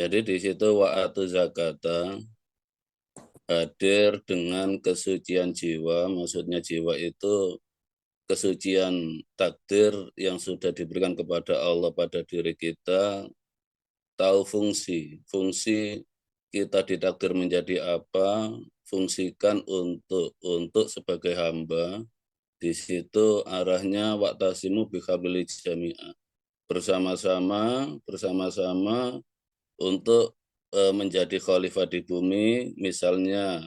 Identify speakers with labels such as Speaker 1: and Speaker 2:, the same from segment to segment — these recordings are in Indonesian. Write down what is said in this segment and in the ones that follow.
Speaker 1: Jadi di situ wa'atu zakata hadir dengan kesucian jiwa, maksudnya jiwa itu kesucian takdir yang sudah diberikan kepada Allah pada diri kita, tahu fungsi kita ditakdir menjadi apa, fungsikan untuk sebagai hamba. Di situ arahnya wa'tasimu bihablil jami'ah. Bersama-sama untuk menjadi khalifah di bumi, misalnya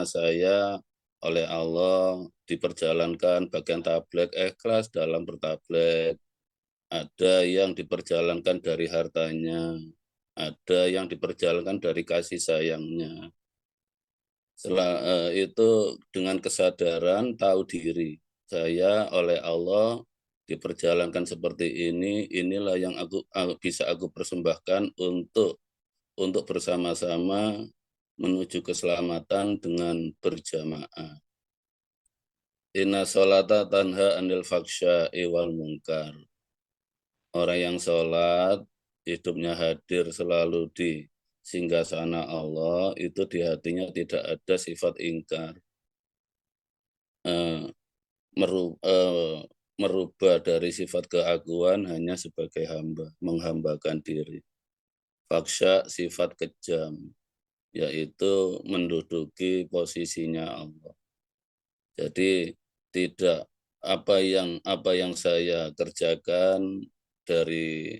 Speaker 1: saya oleh Allah diperjalankan bagian tablek ikhlas dalam bertablek, ada yang diperjalankan dari hartanya, ada yang diperjalankan dari kasih sayangnya. Itu dengan kesadaran tahu diri, saya oleh Allah diperjalankan seperti ini, inilah yang bisa aku persembahkan untuk bersama-sama menuju keselamatan dengan berjamaah. Inna sholata tanha anil faksya'i wal munkar. Orang yang sholat, hidupnya hadir selalu di singgasana Allah, itu di hatinya tidak ada sifat ingkar. Merubah dari sifat keaguan hanya sebagai hamba, menghambakan diri. Faksya sifat kejam, yaitu menduduki posisinya Allah. Jadi tidak apa yang saya kerjakan dari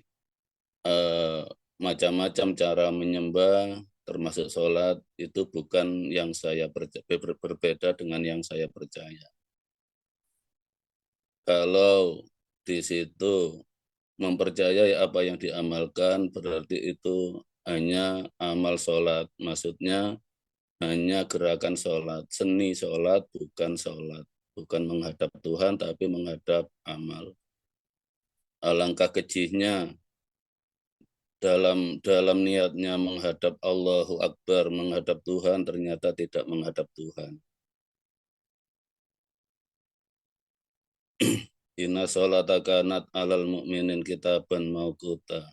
Speaker 1: macam-macam cara menyembah termasuk sholat itu bukan yang saya berbeda dengan yang saya percaya. Kalau di situ mempercayai apa yang diamalkan berarti itu hanya amal sholat, maksudnya hanya gerakan sholat, seni sholat bukan menghadap Tuhan tapi menghadap amal. Alangkah kecihnya dalam niatnya menghadap Allahu Akbar, menghadap Tuhan, ternyata tidak menghadap Tuhan. Inna sholata kanat alal mu'minin kitaban mauquta.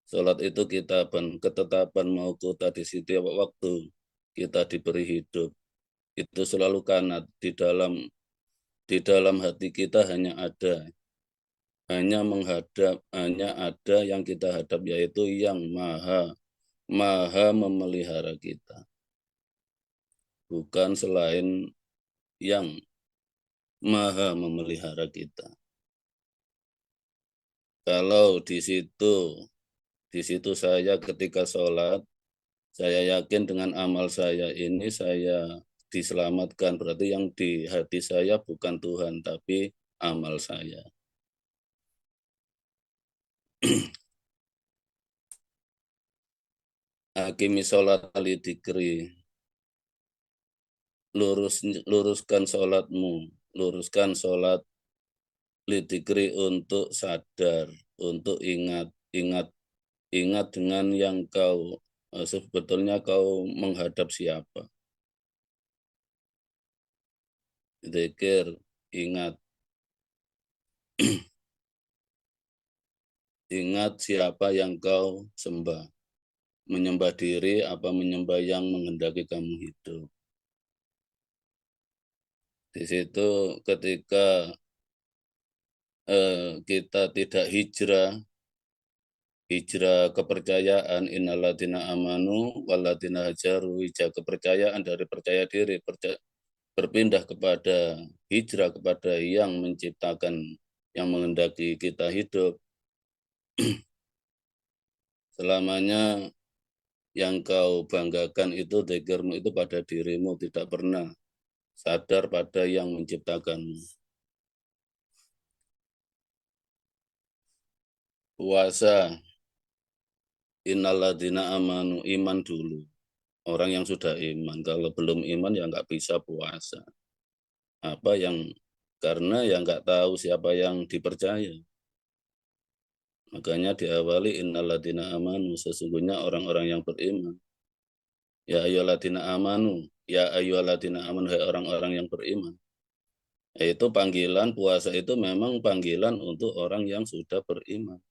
Speaker 1: Sholat itu kitaban, ketetapan mauquta di setiap waktu kita diberi hidup. Itu selalu kanat di dalam hati kita hanya ada yang kita hadap, yaitu yang maha memelihara kita, bukan selain yang maha memelihara kita. Kalau di situ saya ketika sholat, saya yakin dengan amal saya ini saya diselamatkan, berarti yang di hati saya bukan Tuhan tapi amal saya. Hakimi sholat alidikri, luruskan sholat lidikri untuk sadar, untuk ingat dengan yang kau sebetulnya kau menghadap siapa. Zikir, ingat siapa yang kau sembah. Menyembah diri apa menyembah yang menghendaki kamu hidup. Di situ ketika kita tidak hijrah kepercayaan, innalladzina amanu walladzina hajaru, hijrah kepercayaan dari percaya diri berpindah kepada hijrah kepada yang menciptakan, yang menghendaki kita hidup. Selamanya yang kau banggakan itu dzikirmu itu pada dirimu, tidak pernah sadar pada yang menciptakanmu. Puasa, innalladzina amanu, iman dulu. Orang yang sudah iman, kalau belum iman ya nggak bisa puasa. Karena ya nggak tahu siapa yang dipercaya. Makanya diawali innalladzina amanu, sesungguhnya orang-orang yang beriman. Ya ayyuhalladzina amanu, hai orang-orang yang beriman. Yaitu panggilan puasa itu memang panggilan untuk orang yang sudah beriman.